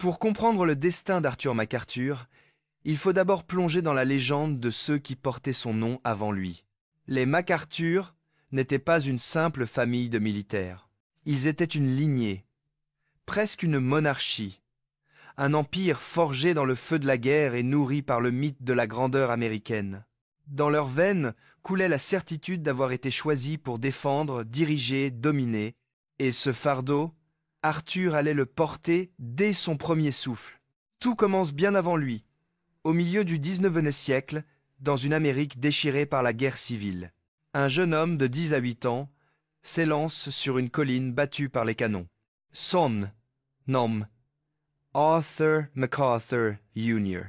Pour comprendre le destin d'Arthur MacArthur, il faut d'abord plonger dans la légende de ceux qui portaient son nom avant lui. Les MacArthur n'étaient pas une simple famille de militaires. Ils étaient une lignée, presque une monarchie, un empire forgé dans le feu de la guerre et nourri par le mythe de la grandeur américaine. Dans leurs veines coulait la certitude d'avoir été choisis pour défendre, diriger, dominer, et ce fardeau, Arthur allait le porter dès son premier souffle. Tout commence bien avant lui, au milieu du XIXe siècle, dans une Amérique déchirée par la guerre civile. Un jeune homme de 10 à 8 ans s'élance sur une colline battue par les canons. Son nom, Arthur MacArthur Jr.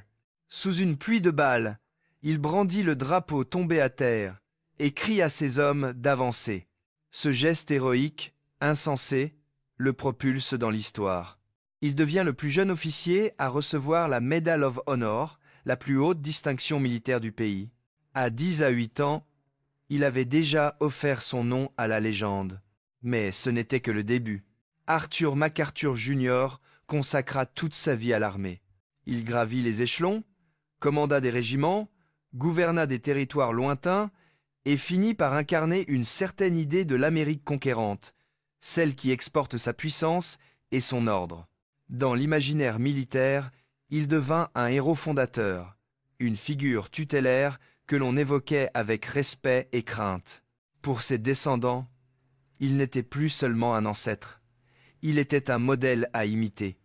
Sous une pluie de balles, il brandit le drapeau tombé à terre et crie à ses hommes d'avancer. Ce geste héroïque, insensé, le propulse dans l'histoire. Il devient le plus jeune officier à recevoir la Medal of Honor, la plus haute distinction militaire du pays. À 10 à 8 ans, il avait déjà offert son nom à la légende. Mais ce n'était que le début. Arthur MacArthur Jr. consacra toute sa vie à l'armée. Il gravit les échelons, commanda des régiments, gouverna des territoires lointains et finit par incarner une certaine idée de l'Amérique conquérante, celle qui exporte sa puissance et son ordre. Dans l'imaginaire militaire, il devint un héros fondateur, une figure tutélaire que l'on évoquait avec respect et crainte. Pour ses descendants, il n'était plus seulement un ancêtre, il était un modèle à imiter,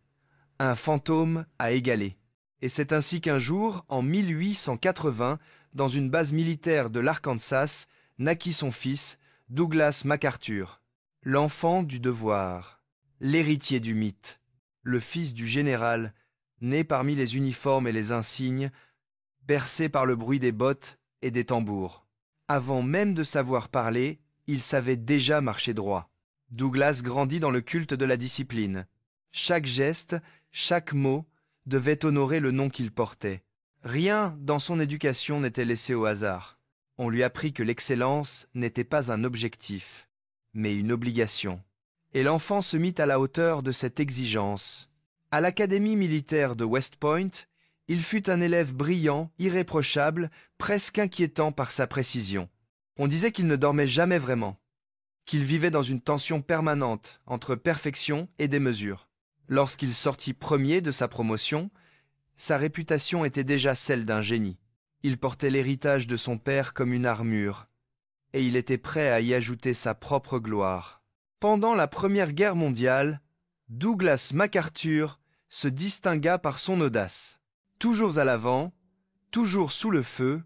un fantôme à égaler. Et c'est ainsi qu'un jour, en 1880, dans une base militaire de l'Arkansas, naquit son fils, Douglas MacArthur, l'enfant du devoir, l'héritier du mythe, le fils du général, né parmi les uniformes et les insignes, bercé par le bruit des bottes et des tambours. Avant même de savoir parler, il savait déjà marcher droit. Douglas grandit dans le culte de la discipline. Chaque geste, chaque mot devait honorer le nom qu'il portait. Rien dans son éducation n'était laissé au hasard. On lui apprit que l'excellence n'était pas un objectif, mais une obligation. Et l'enfant se mit à la hauteur de cette exigence. À l'académie militaire de West Point, il fut un élève brillant, irréprochable, presque inquiétant par sa précision. On disait qu'il ne dormait jamais vraiment, qu'il vivait dans une tension permanente entre perfection et démesure. Lorsqu'il sortit premier de sa promotion, sa réputation était déjà celle d'un génie. Il portait l'héritage de son père comme une armure, et il était prêt à y ajouter sa propre gloire. Pendant la Première Guerre mondiale, Douglas MacArthur se distingua par son audace. Toujours à l'avant, toujours sous le feu,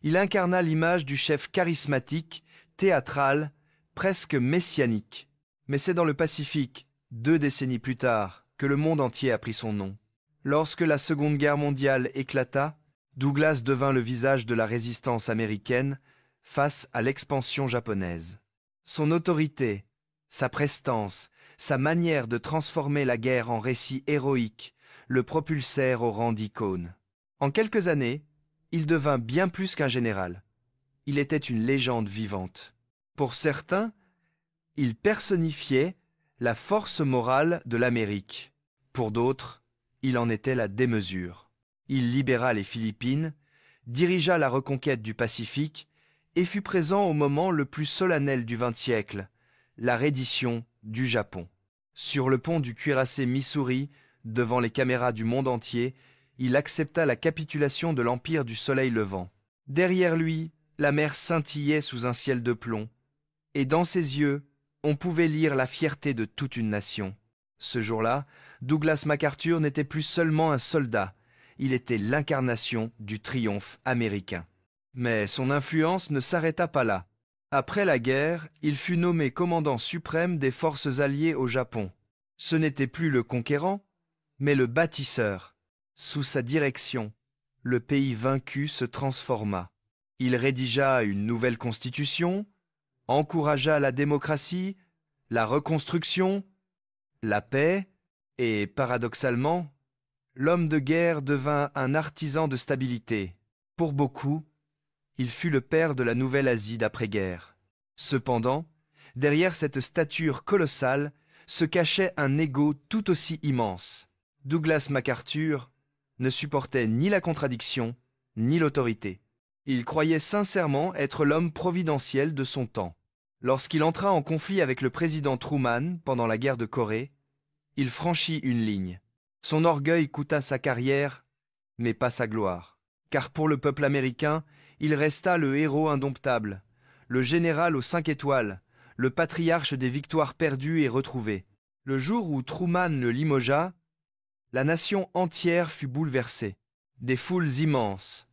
il incarna l'image du chef charismatique, théâtral, presque messianique. Mais c'est dans le Pacifique, 2 décennies plus tard, que le monde entier a pris son nom. Lorsque la Seconde Guerre mondiale éclata, Douglas devint le visage de la résistance américaine face à l'expansion japonaise. Son autorité, sa prestance, sa manière de transformer la guerre en récit héroïque le propulsèrent au rang d'icône. En quelques années, il devint bien plus qu'un général. Il était une légende vivante. Pour certains, il personnifiait la force morale de l'Amérique. Pour d'autres, il en était la démesure. Il libéra les Philippines, dirigea la reconquête du Pacifique et fut présent au moment le plus solennel du XX siècle, la reddition du Japon. Sur le pont du cuirassé Missouri, devant les caméras du monde entier, il accepta la capitulation de l'Empire du Soleil Levant. Derrière lui, la mer scintillait sous un ciel de plomb, et dans ses yeux, on pouvait lire la fierté de toute une nation. Ce jour-là, Douglas MacArthur n'était plus seulement un soldat, il était l'incarnation du triomphe américain. Mais son influence ne s'arrêta pas là. Après la guerre, il fut nommé commandant suprême des forces alliées au Japon. Ce n'était plus le conquérant, mais le bâtisseur. Sous sa direction, le pays vaincu se transforma. Il rédigea une nouvelle constitution, encouragea la démocratie, la reconstruction, la paix, et paradoxalement, l'homme de guerre devint un artisan de stabilité. Pour beaucoup, il fut le père de la Nouvelle-Asie d'après-guerre. Cependant, derrière cette stature colossale se cachait un ego tout aussi immense. Douglas MacArthur ne supportait ni la contradiction, ni l'autorité. Il croyait sincèrement être l'homme providentiel de son temps. Lorsqu'il entra en conflit avec le président Truman pendant la guerre de Corée, il franchit une ligne. Son orgueil coûta sa carrière, mais pas sa gloire. Car pour le peuple américain, il resta le héros indomptable, le général aux 5 étoiles, le patriarche des victoires perdues et retrouvées. Le jour où Truman le limogea, la nation entière fut bouleversée. Des foules immenses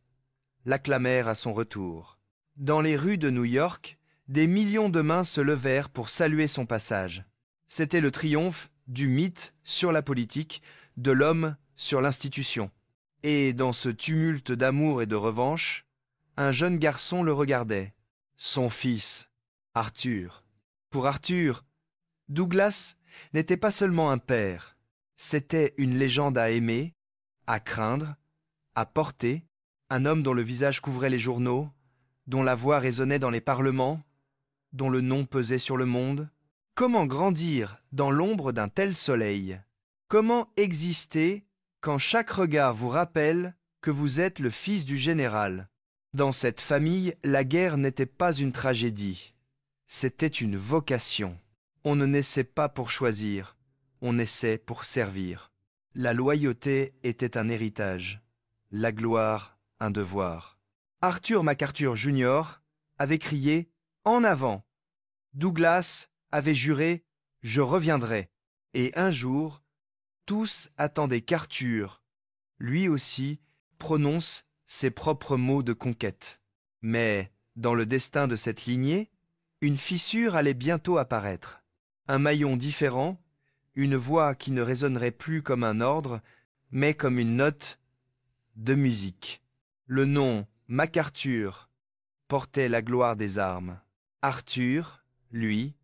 l'acclamèrent à son retour. Dans les rues de New York, des millions de mains se levèrent pour saluer son passage. C'était le triomphe du mythe sur la politique, de l'homme sur l'institution. Et dans ce tumulte d'amour et de revanche, un jeune garçon le regardait, son fils, Arthur. Pour Arthur, Douglas n'était pas seulement un père, c'était une légende à aimer, à craindre, à porter, un homme dont le visage couvrait les journaux, dont la voix résonnait dans les parlements, dont le nom pesait sur le monde. Comment grandir dans l'ombre d'un tel soleil? Comment exister quand chaque regard vous rappelle que vous êtes le fils du général? Dans cette famille, la guerre n'était pas une tragédie, c'était une vocation. On ne naissait pas pour choisir, on naissait pour servir. La loyauté était un héritage, la gloire un devoir. Arthur MacArthur Jr. avait crié « En avant !» Douglas avait juré « Je reviendrai !» Et un jour, tous attendaient qu'Arthur, lui aussi, prononce ses propres mots de conquête. Mais, dans le destin de cette lignée, une fissure allait bientôt apparaître. Un maillon différent, une voix qui ne résonnerait plus comme un ordre, mais comme une note de musique. Le nom MacArthur portait la gloire des armes. Arthur, lui,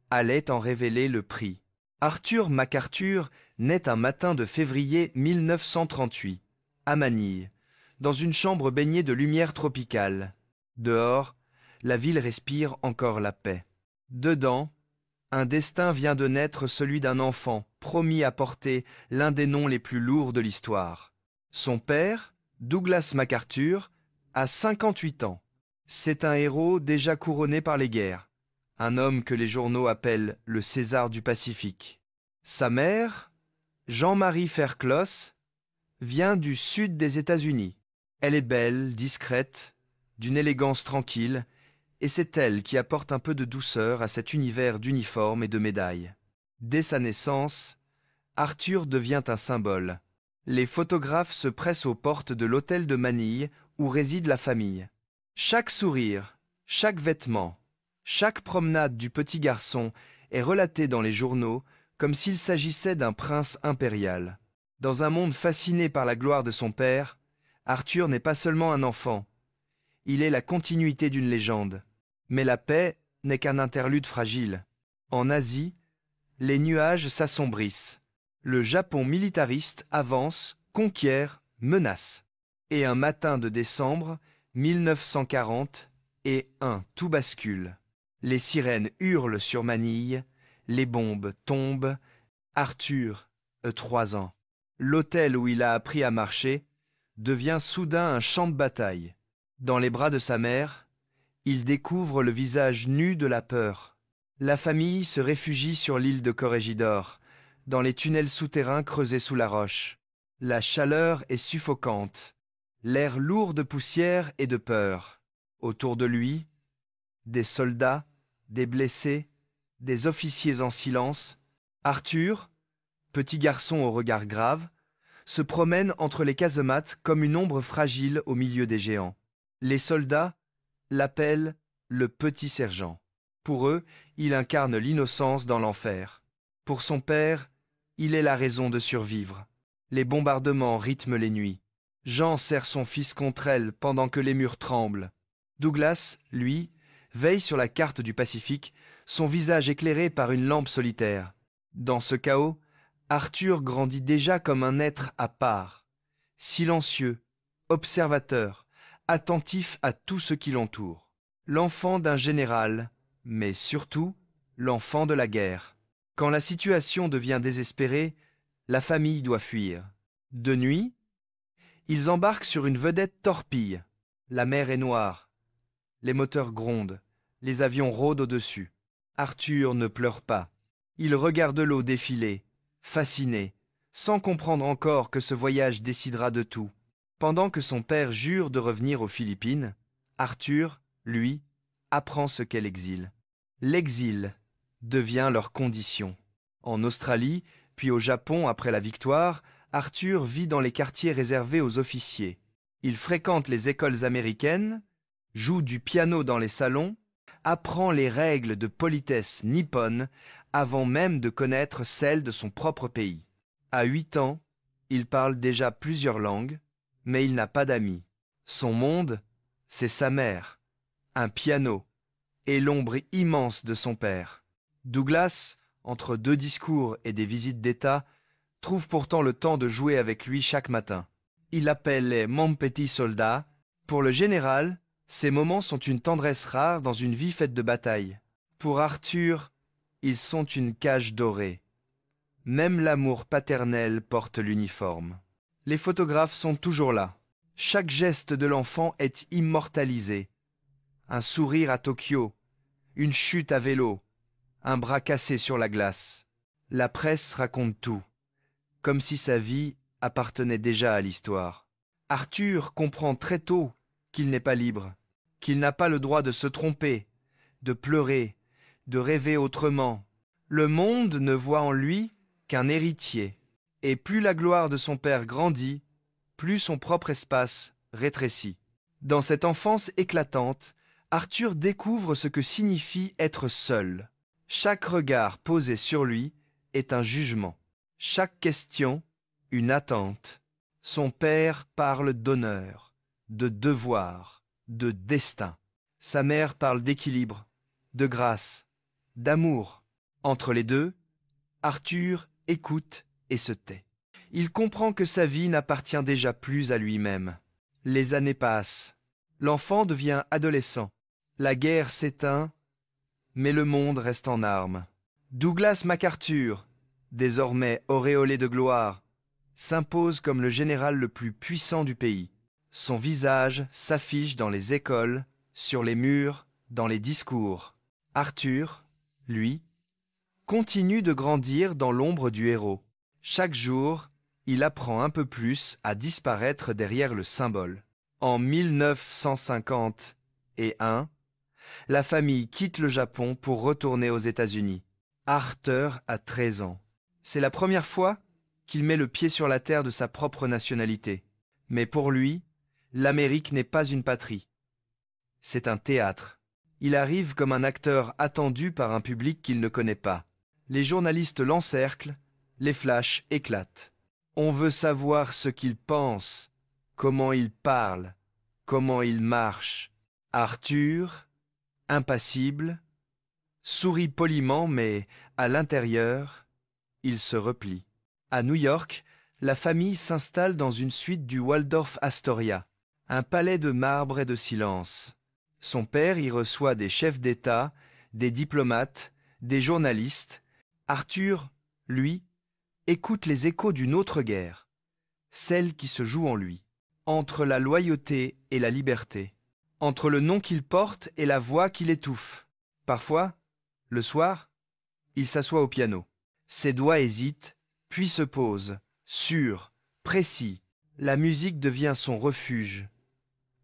allait en révéler le prix. Arthur MacArthur naît un matin de février 1938, à Manille, dans une chambre baignée de lumière tropicale. Dehors, la ville respire encore la paix. Dedans, un destin vient de naître, celui d'un enfant, promis à porter l'un des noms les plus lourds de l'histoire. Son père, Douglas MacArthur, a 58 ans. C'est un héros déjà couronné par les guerres, un homme que les journaux appellent le César du Pacifique. Sa mère, Jean-Marie Fairclough, vient du sud des États-Unis. Elle est belle, discrète, d'une élégance tranquille, et c'est elle qui apporte un peu de douceur à cet univers d'uniformes et de médailles. Dès sa naissance, Arthur devient un symbole. Les photographes se pressent aux portes de l'hôtel de Manille où réside la famille. Chaque sourire, chaque vêtement, chaque promenade du petit garçon est relaté dans les journaux comme s'il s'agissait d'un prince impérial. Dans un monde fasciné par la gloire de son père, Arthur n'est pas seulement un enfant, il est la continuité d'une légende. Mais la paix n'est qu'un interlude fragile. En Asie, les nuages s'assombrissent. Le Japon militariste avance, conquiert, menace. Et un matin de décembre 1940, tout bascule. Les sirènes hurlent sur Manille, les bombes tombent. Arthur, 3 ans. L'hôtel où il a appris à marcher devient soudain un champ de bataille. Dans les bras de sa mère, il découvre le visage nu de la peur. La famille se réfugie sur l'île de Corregidor, dans les tunnels souterrains creusés sous la roche. La chaleur est suffocante, l'air lourd de poussière et de peur. Autour de lui, des soldats, des blessés, des officiers en silence. Arthur, petit garçon au regard grave, se promène entre les casemates comme une ombre fragile au milieu des géants. Les soldats l'appellent le petit sergent. Pour eux, il incarne l'innocence dans l'enfer. Pour son père, il est la raison de survivre. Les bombardements rythment les nuits. Jean serre son fils contre elle pendant que les murs tremblent. Douglas, lui, veille sur la carte du Pacifique, son visage éclairé par une lampe solitaire. Dans ce chaos, Arthur grandit déjà comme un être à part, silencieux, observateur, attentif à tout ce qui l'entoure. L'enfant d'un général, mais surtout l'enfant de la guerre. Quand la situation devient désespérée, La famille doit fuir. De nuit, ils embarquent sur une vedette torpille. La mer est noire. Les moteurs grondent. Les avions rôdent au-dessus. Arthur ne pleure pas. Il regarde l'eau défiler, fasciné, sans comprendre encore que ce voyage décidera de tout. Pendant que son père jure de revenir aux Philippines, Arthur, lui, apprend ce qu'est l'exil. L'exil devient leur condition. En Australie, puis au Japon après la victoire, Arthur vit dans les quartiers réservés aux officiers. Il fréquente les écoles américaines, joue du piano dans les salons, apprend les règles de politesse nippone avant même de connaître celles de son propre pays. À 8 ans, il parle déjà plusieurs langues, mais il n'a pas d'amis. Son monde, c'est sa mère, un piano et l'ombre immense de son père. Douglas, entre 2 discours et des visites d'État, trouve pourtant le temps de jouer avec lui chaque matin. Il l'appelle les « mon petit soldat ». Pour le général, ces moments sont une tendresse rare dans une vie faite de batailles. Pour Arthur, ils sont une cage dorée. Même l'amour paternel porte l'uniforme. Les photographes sont toujours là. Chaque geste de l'enfant est immortalisé. Un sourire à Tokyo, une chute à vélo, un bras cassé sur la glace. La presse raconte tout, comme si sa vie appartenait déjà à l'histoire. Arthur comprend très tôt qu'il n'est pas libre, qu'il n'a pas le droit de se tromper, de pleurer, de rêver autrement. Le monde ne voit en lui qu'un héritier, et plus la gloire de son père grandit, plus son propre espace rétrécit. Dans cette enfance éclatante, Arthur découvre ce que signifie être seul. Chaque regard posé sur lui est un jugement. Chaque question, une attente. Son père parle d'honneur, de devoir, de destin. Sa mère parle d'équilibre, de grâce, d'amour. Entre les deux, Arthur écoute et se tait. Il comprend que sa vie n'appartient déjà plus à lui-même. Les années passent. L'enfant devient adolescent. La guerre s'éteint, mais le monde reste en armes. Douglas MacArthur, désormais auréolé de gloire, s'impose comme le général le plus puissant du pays. Son visage s'affiche dans les écoles, sur les murs, dans les discours. Arthur, lui, continue de grandir dans l'ombre du héros. Chaque jour, il apprend un peu plus à disparaître derrière le symbole. En 1951, la famille quitte le Japon pour retourner aux États-Unis. Arthur a 13 ans. C'est la première fois qu'il met le pied sur la terre de sa propre nationalité. Mais pour lui, l'Amérique n'est pas une patrie. C'est un théâtre. Il arrive comme un acteur attendu par un public qu'il ne connaît pas. Les journalistes l'encerclent, les flashs éclatent. On veut savoir ce qu'il pense, comment il parle, comment il marche. Arthur, impassible, sourit poliment, mais à l'intérieur, il se replie. À New York, la famille s'installe dans une suite du Waldorf Astoria, un palais de marbre et de silence. Son père y reçoit des chefs d'État, des diplomates, des journalistes. Arthur, lui, écoute les échos d'une autre guerre, celle qui se joue en lui, entre la loyauté et la liberté, entre le nom qu'il porte et la voix qui l'étouffe. Parfois, le soir, il s'assoit au piano. Ses doigts hésitent, puis se posent, sûrs, précis. La musique devient son refuge,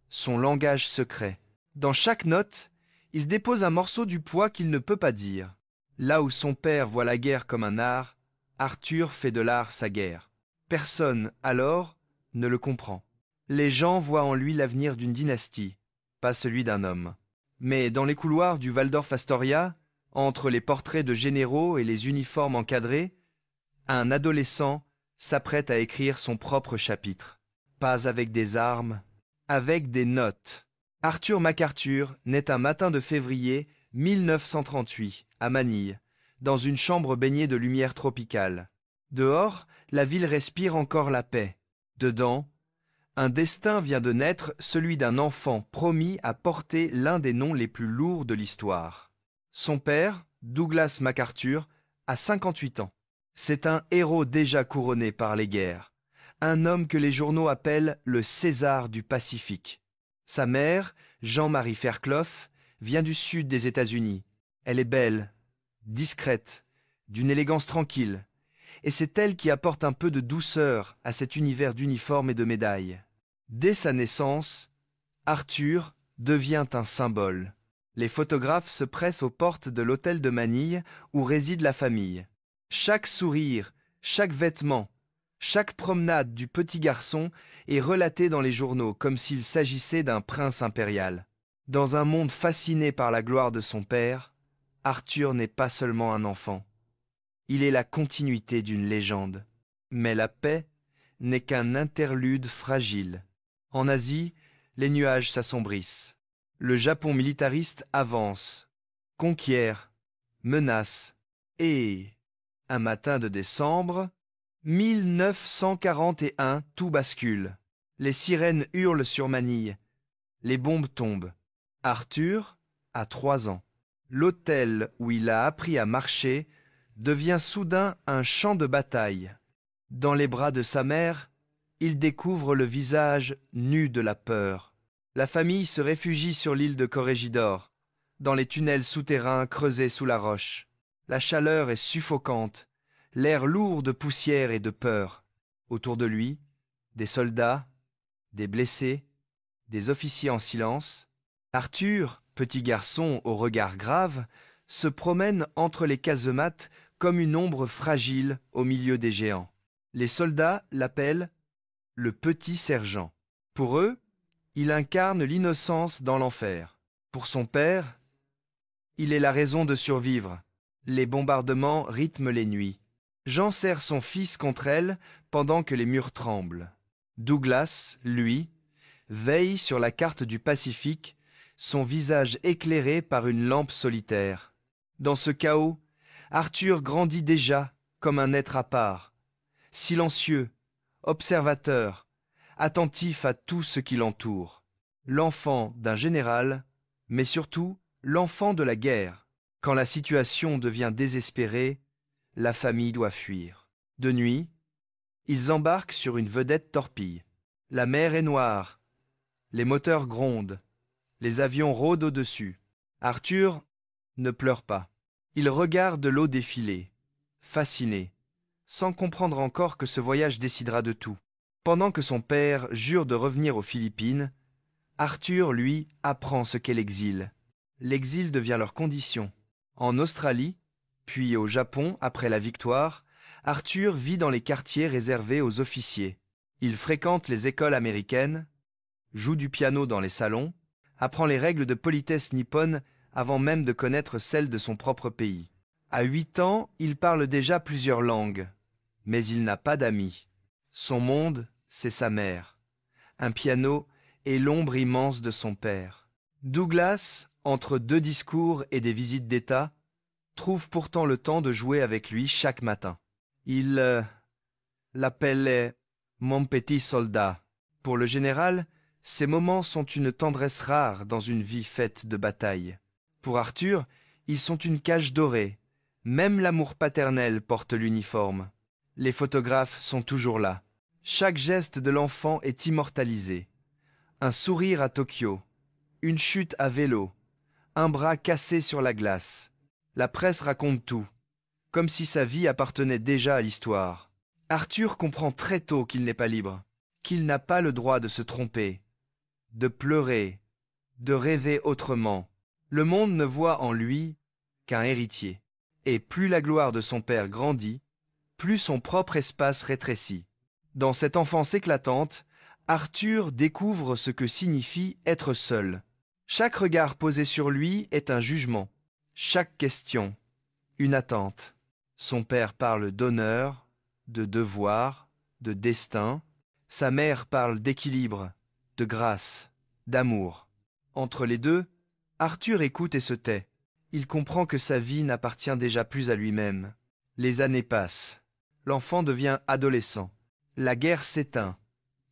son langage secret. Dans chaque note, il dépose un morceau du poids qu'il ne peut pas dire. Là où son père voit la guerre comme un art, Arthur fait de l'art sa guerre. Personne, alors, ne le comprend. Les gens voient en lui l'avenir d'une dynastie, pas celui d'un homme. Mais dans les couloirs du Waldorf Astoria, entre les portraits de généraux et les uniformes encadrés, un adolescent s'apprête à écrire son propre chapitre. Pas avec des armes, avec des notes. Arthur MacArthur naît un matin de février 1938, à Manille, dans une chambre baignée de lumière tropicale. Dehors, la ville respire encore la paix. Dedans, un destin vient de naître, celui d'un enfant promis à porter l'un des noms les plus lourds de l'histoire. Son père, Douglas MacArthur, a 58 ans. C'est un héros déjà couronné par les guerres, un homme que les journaux appellent le César du Pacifique. Sa mère, Jean-Marie Fairclough, vient du sud des États-Unis. Elle est belle, discrète, d'une élégance tranquille, et c'est elle qui apporte un peu de douceur à cet univers d'uniformes et de médailles. Dès sa naissance, Arthur devient un symbole. Les photographes se pressent aux portes de l'hôtel de Manille où réside la famille. Chaque sourire, chaque vêtement, chaque promenade du petit garçon est relatée dans les journaux comme s'il s'agissait d'un prince impérial. Dans un monde fasciné par la gloire de son père, Arthur n'est pas seulement un enfant. Il est la continuité d'une légende. Mais la paix n'est qu'un interlude fragile. En Asie, les nuages s'assombrissent. Le Japon militariste avance, conquiert, menace, et, un matin de décembre, 1941, tout bascule. Les sirènes hurlent sur Manille. Les bombes tombent. Arthur a 3 ans. L'hôtel où il a appris à marcher devient soudain un champ de bataille. Dans les bras de sa mère, il découvre le visage nu de la peur. La famille se réfugie sur l'île de Corrégidor, dans les tunnels souterrains creusés sous la roche. La chaleur est suffocante, l'air lourd de poussière et de peur. Autour de lui, des soldats, des blessés, des officiers en silence. Arthur, petit garçon au regard grave, se promène entre les casemates comme une ombre fragile au milieu des géants. Les soldats l'appellent le petit sergent. Pour eux, il incarne l'innocence dans l'enfer. Pour son père, il est la raison de survivre. Les bombardements rythment les nuits. Jean serre son fils contre elle pendant que les murs tremblent. Douglas, lui, veille sur la carte du Pacifique, son visage éclairé par une lampe solitaire. Dans ce chaos, Arthur grandit déjà comme un être à part, silencieux, observateur, attentif à tout ce qui l'entoure. L'enfant d'un général, mais surtout l'enfant de la guerre. Quand la situation devient désespérée, la famille doit fuir. De nuit, ils embarquent sur une vedette torpille. La mer est noire, les moteurs grondent, les avions rôdent au-dessus. Arthur ne pleure pas. Il regarde l'eau défiler, fasciné, sans comprendre encore que ce voyage décidera de tout. Pendant que son père jure de revenir aux Philippines, Arthur, lui, apprend ce qu'est l'exil. L'exil devient leur condition. En Australie, puis au Japon, après la victoire, Arthur vit dans les quartiers réservés aux officiers. Il fréquente les écoles américaines, joue du piano dans les salons, apprend les règles de politesse nippone avant même de connaître celles de son propre pays. À 8 ans, il parle déjà plusieurs langues, mais il n'a pas d'amis. Son monde, c'est sa mère, un piano et l'ombre immense de son père. Douglas, entre 2 discours et des visites d'État, trouve pourtant le temps de jouer avec lui chaque matin. Il l'appelait « mon petit soldat ». Pour le général, ces moments sont une tendresse rare dans une vie faite de batailles. Pour Arthur, ils sont une cage dorée. Même l'amour paternel porte l'uniforme. Les photographes sont toujours là. Chaque geste de l'enfant est immortalisé. Un sourire à Tokyo, une chute à vélo, un bras cassé sur la glace. La presse raconte tout, comme si sa vie appartenait déjà à l'histoire. Arthur comprend très tôt qu'il n'est pas libre, qu'il n'a pas le droit de se tromper, de pleurer, de rêver autrement. Le monde ne voit en lui qu'un héritier. Et plus la gloire de son père grandit, plus son propre espace rétrécit. Dans cette enfance éclatante, Arthur découvre ce que signifie être seul. Chaque regard posé sur lui est un jugement. Chaque question, une attente. Son père parle d'honneur, de devoir, de destin. Sa mère parle d'équilibre, de grâce, d'amour. Entre les deux, Arthur écoute et se tait. Il comprend que sa vie n'appartient déjà plus à lui-même. Les années passent. L'enfant devient adolescent. La guerre s'éteint,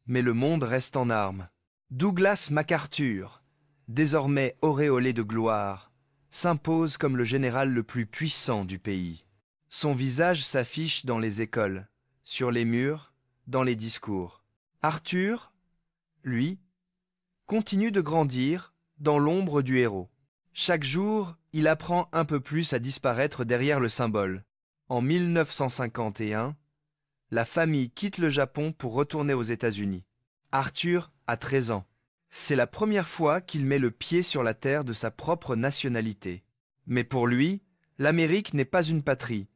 mais le monde reste en armes. Douglas MacArthur, désormais auréolé de gloire, s'impose comme le général le plus puissant du pays. Son visage s'affiche dans les écoles, sur les murs, dans les discours. Arthur, lui, continue de grandir dans l'ombre du héros. Chaque jour, il apprend un peu plus à disparaître derrière le symbole. En 1951, la famille quitte le Japon pour retourner aux États-Unis. Arthur a 13 ans. C'est la première fois qu'il met le pied sur la terre de sa propre nationalité. Mais pour lui, l'Amérique n'est pas une patrie,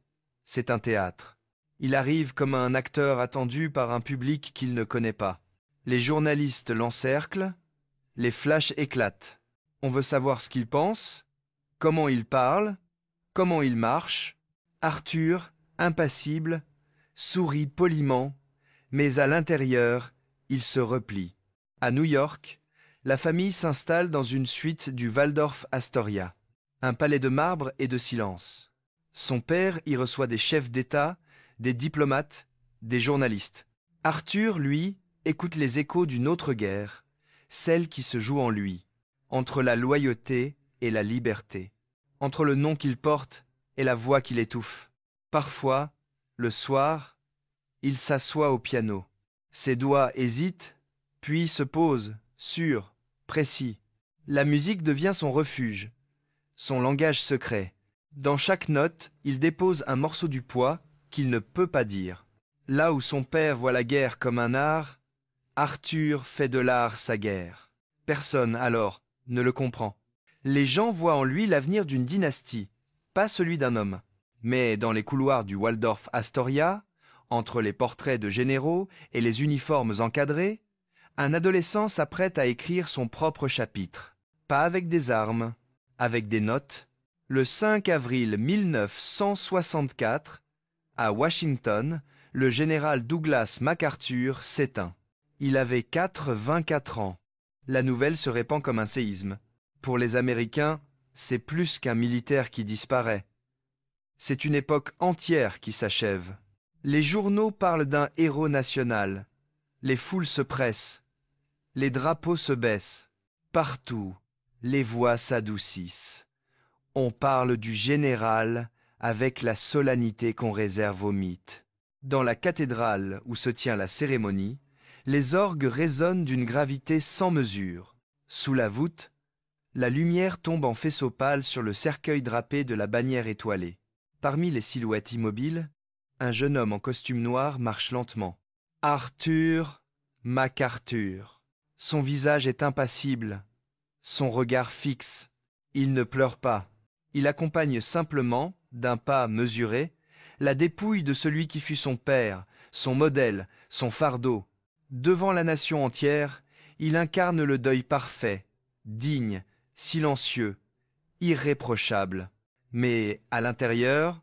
c'est un théâtre. Il arrive comme un acteur attendu par un public qu'il ne connaît pas. Les journalistes l'encerclent, les flashs éclatent. On veut savoir ce qu'il pense, comment il parle, comment il marche. Arthur, impassible, sourit poliment, mais à l'intérieur, il se replie. À New York, la famille s'installe dans une suite du Waldorf Astoria, un palais de marbre et de silence. Son père y reçoit des chefs d'État, des diplomates, des journalistes. Arthur, lui, écoute les échos d'une autre guerre, celle qui se joue en lui, entre la loyauté et la liberté, entre le nom qu'il porte et la voix qu'il étouffe. Parfois, le soir, il s'assoit au piano. Ses doigts hésitent, puis se posent, sûrs, précis. La musique devient son refuge, son langage secret. Dans chaque note, il dépose un morceau du poids qu'il ne peut pas dire. Là où son père voit la guerre comme un art, Arthur fait de l'art sa guerre. Personne, alors, ne le comprend. Les gens voient en lui l'avenir d'une dynastie, pas celui d'un homme. Mais dans les couloirs du Waldorf Astoria, entre les portraits de généraux et les uniformes encadrés, un adolescent s'apprête à écrire son propre chapitre. Pas avec des armes, avec des notes. Le 5 avril 1964, à Washington, le général Douglas MacArthur s'éteint. Il avait 24 ans. La nouvelle se répand comme un séisme. Pour les Américains, c'est plus qu'un militaire qui disparaît. C'est une époque entière qui s'achève. Les journaux parlent d'un héros national. Les foules se pressent. Les drapeaux se baissent. Partout, les voix s'adoucissent. On parle du général avec la solennité qu'on réserve aux mythes. Dans la cathédrale où se tient la cérémonie, les orgues résonnent d'une gravité sans mesure. Sous la voûte, la lumière tombe en faisceau pâle sur le cercueil drapé de la bannière étoilée. Parmi les silhouettes immobiles, un jeune homme en costume noir marche lentement. Arthur MacArthur. Son visage est impassible, son regard fixe. Il ne pleure pas. Il accompagne simplement, d'un pas mesuré, la dépouille de celui qui fut son père, son modèle, son fardeau. Devant la nation entière, il incarne le deuil parfait, digne, silencieux, irréprochable. Mais à l'intérieur,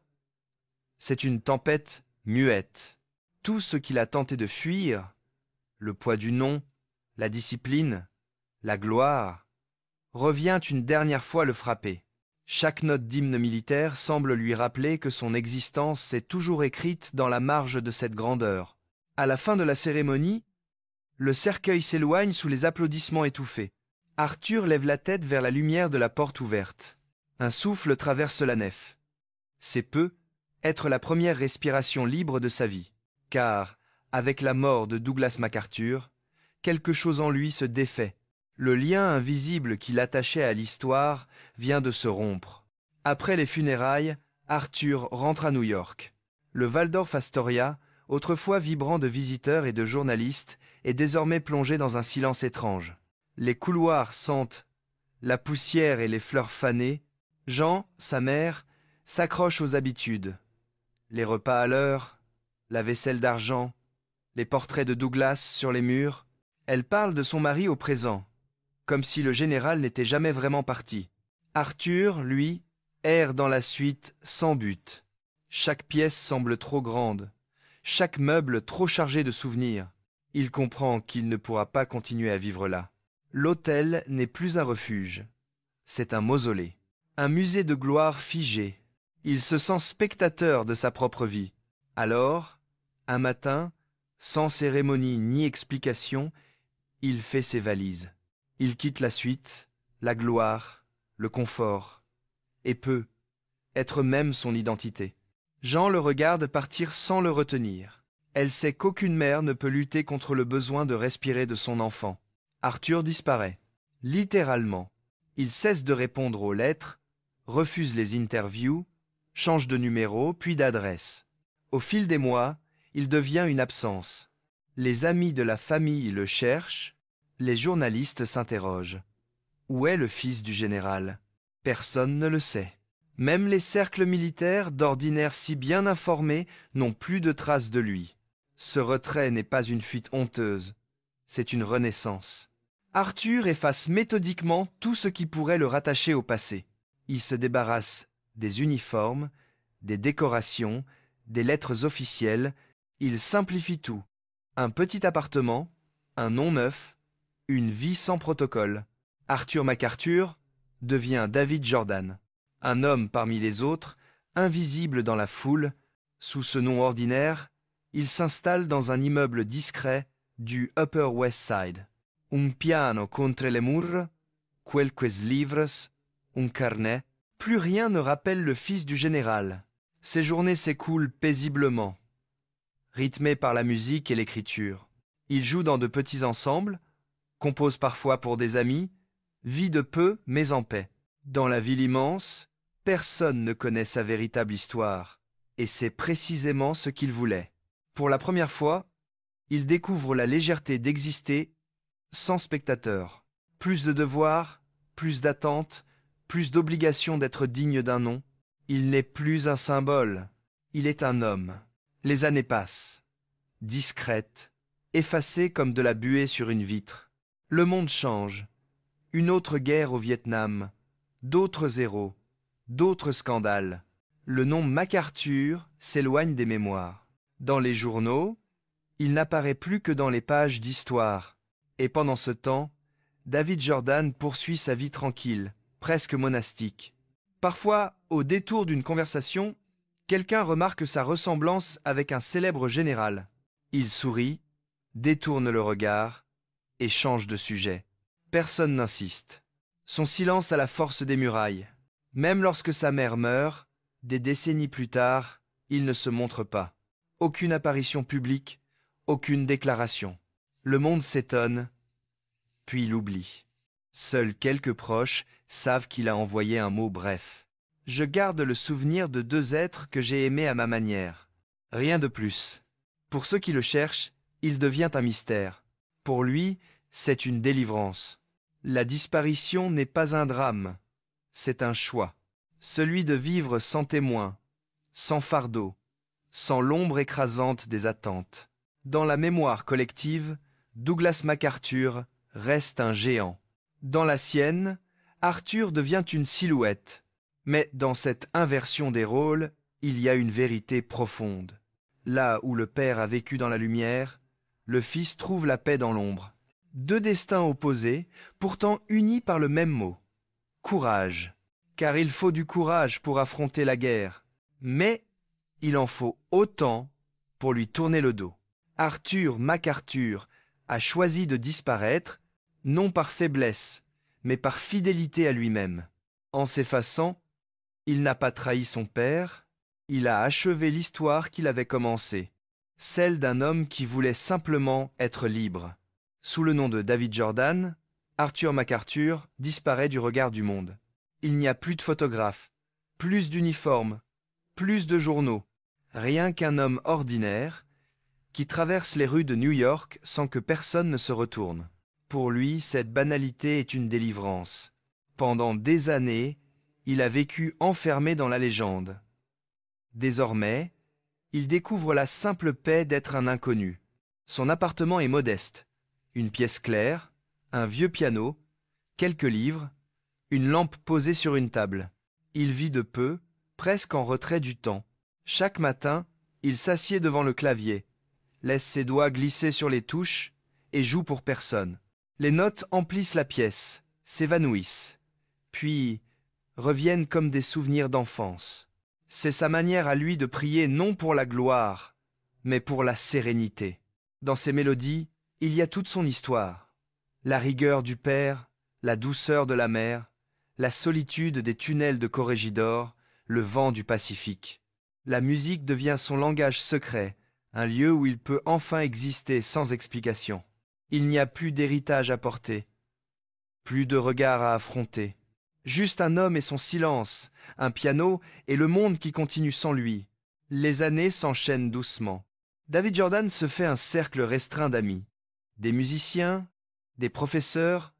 c'est une tempête muette. Tout ce qu'il a tenté de fuir, le poids du nom, la discipline, la gloire, revient une dernière fois le frapper. Chaque note d'hymne militaire semble lui rappeler que son existence s'est toujours écrite dans la marge de cette grandeur. À la fin de la cérémonie, le cercueil s'éloigne sous les applaudissements étouffés. Arthur lève la tête vers la lumière de la porte ouverte. Un souffle traverse la nef. C'est peu être la première respiration libre de sa vie. Car, avec la mort de Douglas MacArthur, quelque chose en lui se défait. Le lien invisible qui l'attachait à l'histoire vient de se rompre. Après les funérailles, Arthur rentre à New York. Le Waldorf Astoria, autrefois vibrant de visiteurs et de journalistes, est désormais plongé dans un silence étrange. Les couloirs sentent la poussière et les fleurs fanées. Jean, sa mère, s'accroche aux habitudes. Les repas à l'heure, la vaisselle d'argent, les portraits de Douglas sur les murs. Elle parle de son mari au présent, comme si le général n'était jamais vraiment parti. Arthur, lui, erre dans la suite sans but. Chaque pièce semble trop grande, chaque meuble trop chargé de souvenirs. Il comprend qu'il ne pourra pas continuer à vivre là. L'hôtel n'est plus un refuge, c'est un mausolée, un musée de gloire figé. Il se sent spectateur de sa propre vie. Alors, un matin, sans cérémonie ni explication, il fait ses valises. Il quitte la suite, la gloire, le confort, et peut être même son identité. Jean le regarde partir sans le retenir. Elle sait qu'aucune mère ne peut lutter contre le besoin de respirer de son enfant. Arthur disparaît. Littéralement. Il cesse de répondre aux lettres, refuse les interviews, change de numéro puis d'adresse. Au fil des mois, il devient une absence. Les amis de la famille le cherchent, les journalistes s'interrogent. Où est le fils du général? Personne ne le sait. Même les cercles militaires, d'ordinaire si bien informés, n'ont plus de traces de lui. Ce retrait n'est pas une fuite honteuse, c'est une renaissance. Arthur efface méthodiquement tout ce qui pourrait le rattacher au passé. Il se débarrasse des uniformes, des décorations, des lettres officielles, il simplifie tout. Un petit appartement, un nom neuf, une vie sans protocole. Arthur MacArthur devient David Jordan. Un homme parmi les autres, invisible dans la foule, sous ce nom ordinaire, il s'installe dans un immeuble discret du Upper West Side. Un piano contre le mur, quelques livres, un carnet. Plus rien ne rappelle le fils du général. Ses journées s'écoulent paisiblement, rythmées par la musique et l'écriture. Il joue dans de petits ensembles, compose parfois pour des amis, vit de peu mais en paix. Dans la ville immense, personne ne connaît sa véritable histoire, et c'est précisément ce qu'il voulait. Pour la première fois, il découvre la légèreté d'exister sans spectateur. Plus de devoirs, plus d'attentes, plus d'obligation d'être digne d'un nom. Il n'est plus un symbole, il est un homme. Les années passent, discrètes, effacées comme de la buée sur une vitre. Le monde change. Une autre guerre au Vietnam, d'autres héros, d'autres scandales. Le nom MacArthur s'éloigne des mémoires. Dans les journaux, il n'apparaît plus que dans les pages d'histoire. Et pendant ce temps, David Jordan poursuit sa vie tranquille, presque monastique. Parfois, au détour d'une conversation, quelqu'un remarque sa ressemblance avec un célèbre général. Il sourit, détourne le regard et change de sujet. Personne n'insiste. Son silence a la force des murailles. Même lorsque sa mère meurt, des décennies plus tard, il ne se montre pas. Aucune apparition publique, aucune déclaration. Le monde s'étonne, puis l'oublie. Seuls quelques proches savent qu'il a envoyé un mot bref. Je garde le souvenir de deux êtres que j'ai aimés à ma manière. Rien de plus. Pour ceux qui le cherchent, il devient un mystère. Pour lui, c'est une délivrance. La disparition n'est pas un drame, c'est un choix. Celui de vivre sans témoin, sans fardeau, sans l'ombre écrasante des attentes. Dans la mémoire collective, Douglas MacArthur reste un géant. Dans la sienne, Arthur devient une silhouette. Mais dans cette inversion des rôles, il y a une vérité profonde. Là où le père a vécu dans la lumière, le fils trouve la paix dans l'ombre. Deux destins opposés, pourtant unis par le même mot. Courage. Car il faut du courage pour affronter la guerre. Mais il en faut autant pour lui tourner le dos. Arthur MacArthur a choisi de disparaître, non par faiblesse, mais par fidélité à lui-même. En s'effaçant, il n'a pas trahi son père, il a achevé l'histoire qu'il avait commencée, celle d'un homme qui voulait simplement être libre. Sous le nom de David Jordan, Arthur MacArthur disparaît du regard du monde. Il n'y a plus de photographes, plus d'uniformes, plus de journaux, rien qu'un homme ordinaire qui traverse les rues de New York sans que personne ne se retourne. Pour lui, cette banalité est une délivrance. Pendant des années, il a vécu enfermé dans la légende. Désormais, il découvre la simple paix d'être un inconnu. Son appartement est modeste. Une pièce claire, un vieux piano, quelques livres, une lampe posée sur une table. Il vit de peu, presque en retrait du temps. Chaque matin, il s'assied devant le clavier, laisse ses doigts glisser sur les touches et joue pour personne. Les notes emplissent la pièce, s'évanouissent, puis reviennent comme des souvenirs d'enfance. C'est sa manière à lui de prier non pour la gloire, mais pour la sérénité. Dans ses mélodies, il y a toute son histoire. La rigueur du père, la douceur de la mer, la solitude des tunnels de Corrégidor, le vent du Pacifique. La musique devient son langage secret, un lieu où il peut enfin exister sans explication. Il n'y a plus d'héritage à porter, plus de regard à affronter. Juste un homme et son silence, un piano et le monde qui continue sans lui. Les années s'enchaînent doucement. David Jordan se fait un cercle restreint d'amis. Des musiciens, des professeurs,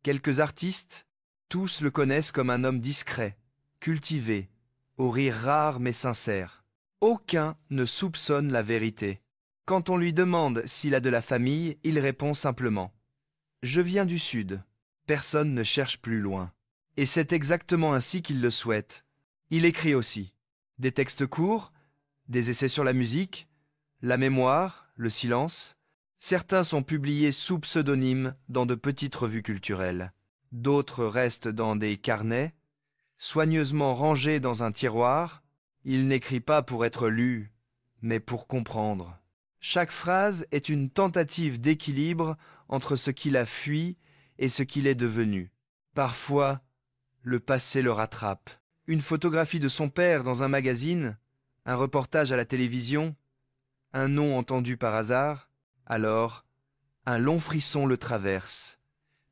quelques artistes, tous le connaissent comme un homme discret, cultivé, au rire rare mais sincère. Aucun ne soupçonne la vérité. Quand on lui demande s'il a de la famille, il répond simplement « Je viens du Sud ». Personne ne cherche plus loin. Et c'est exactement ainsi qu'il le souhaite. Il écrit aussi des textes courts, des essais sur la musique, la mémoire, le silence. Certains sont publiés sous pseudonyme dans de petites revues culturelles. D'autres restent dans des carnets, soigneusement rangés dans un tiroir. Il n'écrit pas pour être lu, mais pour comprendre. Chaque phrase est une tentative d'équilibre entre ce qu'il a fui et ce qu'il est devenu. Parfois, le passé le rattrape. Une photographie de son père dans un magazine, un reportage à la télévision, un nom entendu par hasard, alors un long frisson le traverse,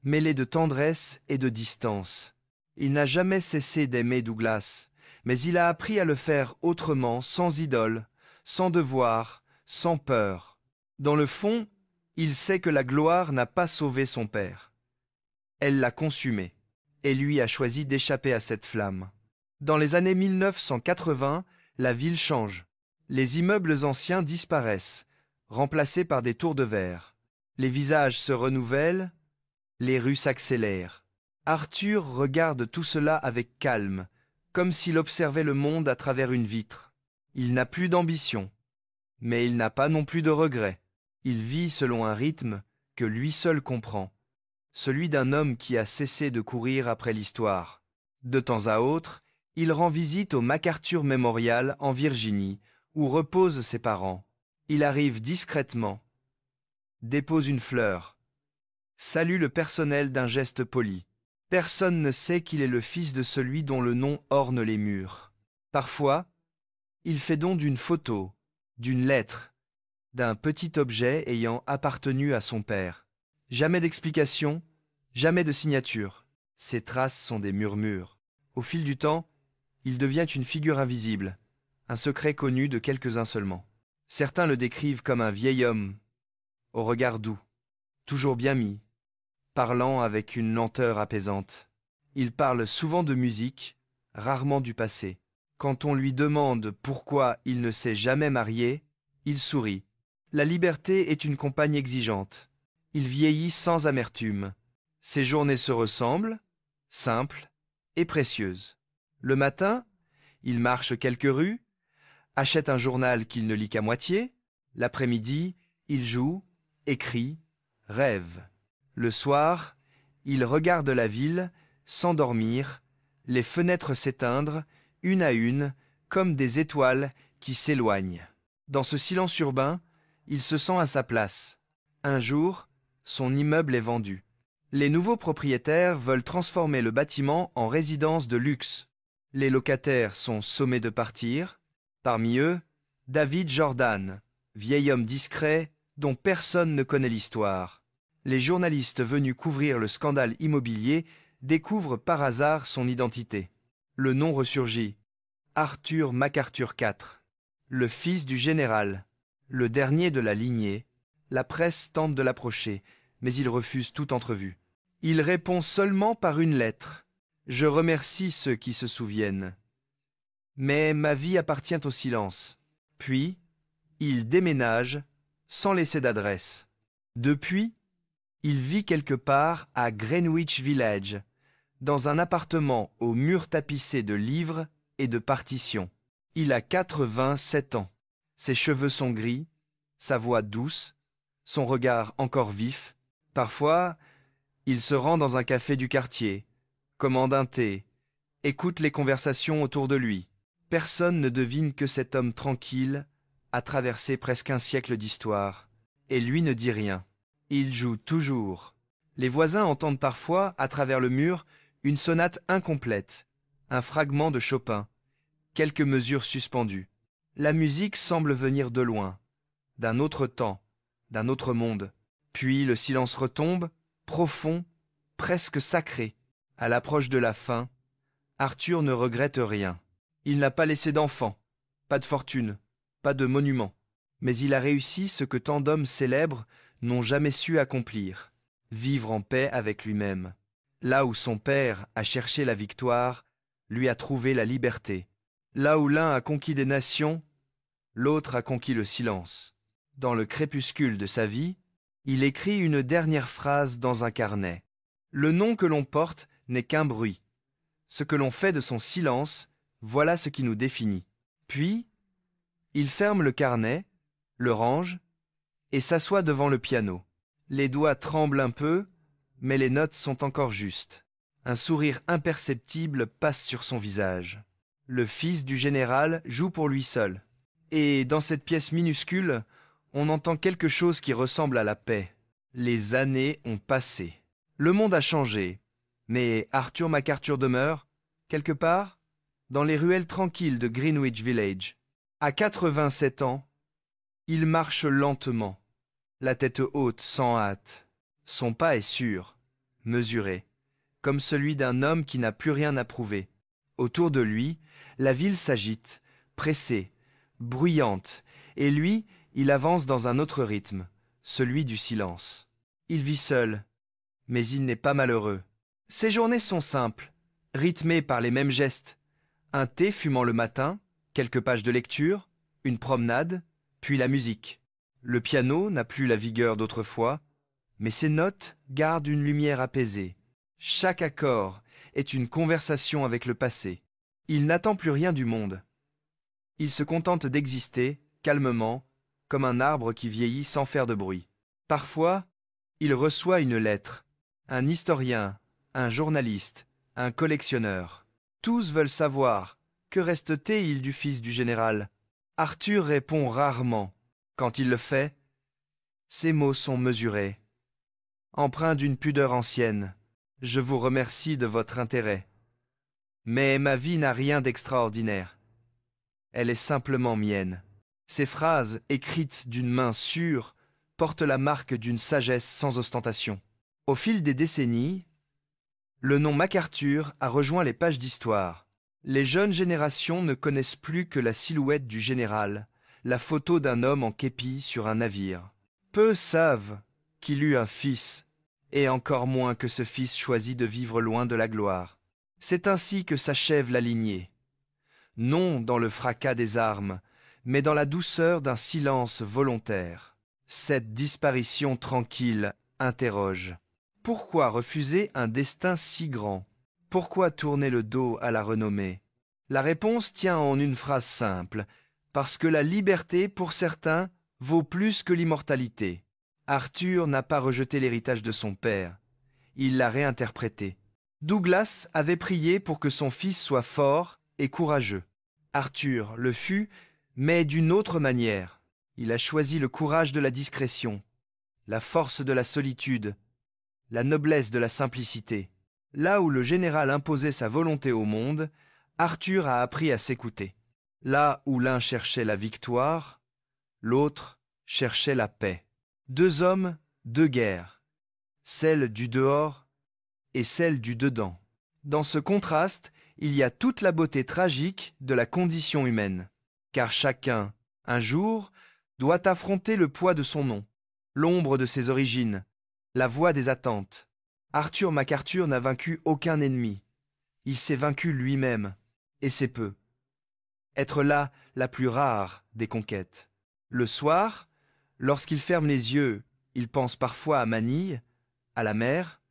mêlé de tendresse et de distance. Il n'a jamais cessé d'aimer Douglas, mais il a appris à le faire autrement, sans idole, sans devoir, sans peur. Dans le fond, il sait que la gloire n'a pas sauvé son père. Elle l'a consumé, et lui a choisi d'échapper à cette flamme. Dans les années 1980, la ville change. Les immeubles anciens disparaissent, remplacés par des tours de verre. Les visages se renouvellent, les rues s'accélèrent. Arthur regarde tout cela avec calme, comme s'il observait le monde à travers une vitre. Il n'a plus d'ambition, mais il n'a pas non plus de regrets. Il vit selon un rythme que lui seul comprend, celui d'un homme qui a cessé de courir après l'histoire. De temps à autre, il rend visite au MacArthur Memorial en Virginie, où reposent ses parents. Il arrive discrètement, dépose une fleur, salue le personnel d'un geste poli. Personne ne sait qu'il est le fils de celui dont le nom orne les murs. Parfois, il fait don d'une photo, d'une lettre, d'un petit objet ayant appartenu à son père. Jamais d'explication, jamais de signature. Ses traces sont des murmures. Au fil du temps, il devient une figure invisible, un secret connu de quelques-uns seulement. Certains le décrivent comme un vieil homme, au regard doux, toujours bien mis, parlant avec une lenteur apaisante. Il parle souvent de musique, rarement du passé. Quand on lui demande pourquoi il ne s'est jamais marié, il sourit. La liberté est une compagne exigeante. Il vieillit sans amertume. Ses journées se ressemblent, simples et précieuses. Le matin, il marche quelques rues, achète un journal qu'il ne lit qu'à moitié. L'après-midi, il joue, écrit, rêve. Le soir, il regarde la ville, sans dormir, les fenêtres s'éteindre, une à une, comme des étoiles qui s'éloignent. Dans ce silence urbain, il se sent à sa place. Un jour, son immeuble est vendu. Les nouveaux propriétaires veulent transformer le bâtiment en résidence de luxe. Les locataires sont sommés de partir. Parmi eux, David Jordan, vieil homme discret dont personne ne connaît l'histoire. Les journalistes venus couvrir le scandale immobilier découvrent par hasard son identité. Le nom ressurgit. Arthur MacArthur IV, le fils du général, le dernier de la lignée. La presse tente de l'approcher, mais il refuse toute entrevue. Il répond seulement par une lettre. « Je remercie ceux qui se souviennent. Mais ma vie appartient au silence. » Puis, il déménage sans laisser d'adresse. Depuis, il vit quelque part à Greenwich Village, dans un appartement aux murs tapissés de livres et de partitions. Il a 87 ans. Ses cheveux sont gris, sa voix douce, son regard encore vif. Parfois, il se rend dans un café du quartier, commande un thé, écoute les conversations autour de lui. Personne ne devine que cet homme tranquille a traversé presque un siècle d'histoire. Et lui ne dit rien. Il joue toujours. Les voisins entendent parfois, à travers le mur, une sonate incomplète, un fragment de Chopin, quelques mesures suspendues. La musique semble venir de loin, d'un autre temps, d'un autre monde. Puis le silence retombe, profond, presque sacré. À l'approche de la fin, Arthur ne regrette rien. Il n'a pas laissé d'enfants, pas de fortune, pas de monument. Mais il a réussi ce que tant d'hommes célèbres n'ont jamais su accomplir, vivre en paix avec lui-même. Là où son père a cherché la victoire, lui a trouvé la liberté. Là où l'un a conquis des nations, l'autre a conquis le silence. Dans le crépuscule de sa vie, il écrit une dernière phrase dans un carnet. Le nom que l'on porte n'est qu'un bruit. Ce que l'on fait de son silence, voilà ce qui nous définit. Puis, il ferme le carnet, le range, et s'assoit devant le piano. Les doigts tremblent un peu, mais les notes sont encore justes. Un sourire imperceptible passe sur son visage. Le fils du général joue pour lui seul. Et dans cette pièce minuscule, on entend quelque chose qui ressemble à la paix. Les années ont passé. Le monde a changé, mais Arthur MacArthur demeure, quelque part, dans les ruelles tranquilles de Greenwich Village. À 87 ans, il marche lentement, la tête haute, sans hâte. Son pas est sûr, mesuré, comme celui d'un homme qui n'a plus rien à prouver. Autour de lui, la ville s'agite, pressée, bruyante, et lui, il avance dans un autre rythme, celui du silence. Il vit seul, mais il n'est pas malheureux. Ses journées sont simples, rythmées par les mêmes gestes. Un thé fumant le matin, quelques pages de lecture, une promenade, puis la musique. Le piano n'a plus la vigueur d'autrefois, mais ses notes gardent une lumière apaisée. Chaque accord est une conversation avec le passé. Il n'attend plus rien du monde. Il se contente d'exister, calmement, comme un arbre qui vieillit sans faire de bruit. Parfois, il reçoit une lettre. Un historien, un journaliste, un collectionneur. Tous veulent savoir, que reste-t-il du fils du général? Arthur répond rarement. Quand il le fait, ses mots sont mesurés, empreints d'une pudeur ancienne. Je vous remercie de votre intérêt. Mais ma vie n'a rien d'extraordinaire. Elle est simplement mienne. Ces phrases, écrites d'une main sûre, portent la marque d'une sagesse sans ostentation. Au fil des décennies, le nom MacArthur a rejoint les pages d'histoire. Les jeunes générations ne connaissent plus que la silhouette du général, la photo d'un homme en képi sur un navire. Peu savent qu'il eut un fils, et encore moins que ce fils choisit de vivre loin de la gloire. C'est ainsi que s'achève la lignée. Non dans le fracas des armes, mais dans la douceur d'un silence volontaire. Cette disparition tranquille interroge. Pourquoi refuser un destin si grand? Pourquoi tourner le dos à la renommée? La réponse tient en une phrase simple, parce que la liberté, pour certains, vaut plus que l'immortalité. Arthur n'a pas rejeté l'héritage de son père, il l'a réinterprété. Douglas avait prié pour que son fils soit fort et courageux. Arthur le fut, mais d'une autre manière. Il a choisi le courage de la discrétion, la force de la solitude, la noblesse de la simplicité. Là où le général imposait sa volonté au monde, Arthur a appris à s'écouter. Là où l'un cherchait la victoire, l'autre cherchait la paix. Deux hommes, deux guerres, celle du dehors et celle du dedans. Dans ce contraste, il y a toute la beauté tragique de la condition humaine, car chacun, un jour, doit affronter le poids de son nom, l'ombre de ses origines, la voix des attentes. Arthur MacArthur n'a vaincu aucun ennemi. Il s'est vaincu lui-même, et c'est peu. Être là, la plus rare des conquêtes. Le soir, lorsqu'il ferme les yeux, il pense parfois à Manille, à la mer,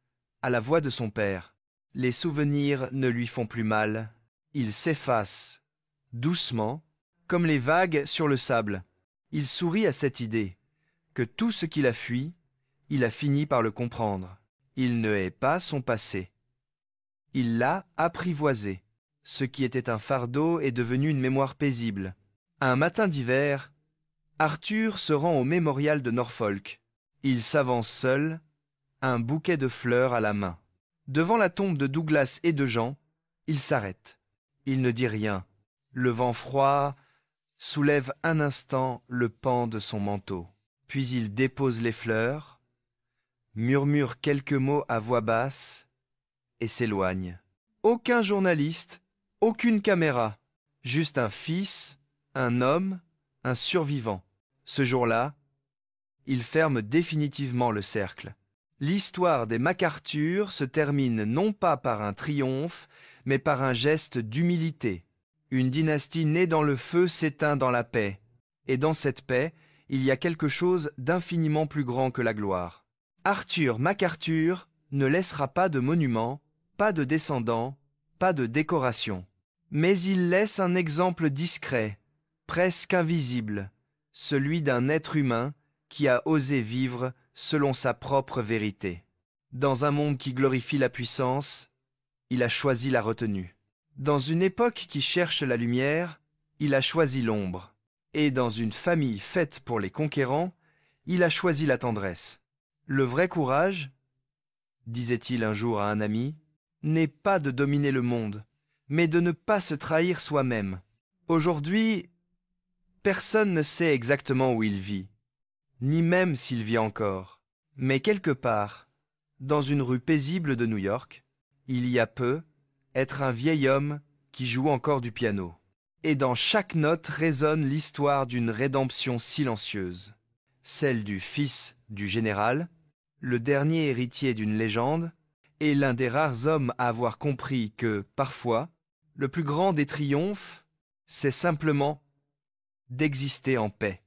à la voix de son père. Les souvenirs ne lui font plus mal. Il s'efface, doucement, comme les vagues sur le sable. Il sourit à cette idée, que tout ce qu'il a fui, il a fini par le comprendre. Il ne hait pas son passé. Il l'a apprivoisé. Ce qui était un fardeau est devenu une mémoire paisible. Un matin d'hiver, Arthur se rend au mémorial de Norfolk. Il s'avance seul, un bouquet de fleurs à la main. Devant la tombe de Douglas et de Jean, il s'arrête. Il ne dit rien. Le vent froid soulève un instant le pan de son manteau. Puis il dépose les fleurs, murmure quelques mots à voix basse et s'éloigne. Aucun journaliste, aucune caméra, juste un fils, un homme, un survivant. Ce jour-là, il ferme définitivement le cercle. L'histoire des MacArthur se termine non pas par un triomphe, mais par un geste d'humilité. Une dynastie née dans le feu s'éteint dans la paix. Et dans cette paix, il y a quelque chose d'infiniment plus grand que la gloire. Arthur MacArthur ne laissera pas de monument, pas de descendants, pas de décoration. Mais il laisse un exemple discret, presque invisible, celui d'un être humain qui a osé vivre selon sa propre vérité. Dans un monde qui glorifie la puissance, il a choisi la retenue. Dans une époque qui cherche la lumière, il a choisi l'ombre. Et dans une famille faite pour les conquérants, il a choisi la tendresse. Le vrai courage, disait-il un jour à un ami, n'est pas de dominer le monde, mais de ne pas se trahir soi-même. Aujourd'hui, personne ne sait exactement où il vit, ni même s'il vit encore. Mais quelque part, dans une rue paisible de New York, il y a peu, être un vieil homme qui joue encore du piano. Et dans chaque note résonne l'histoire d'une rédemption silencieuse, celle du fils du général, le dernier héritier d'une légende, et l'un des rares hommes à avoir compris que, parfois, le plus grand des triomphes, c'est simplement d'exister en paix.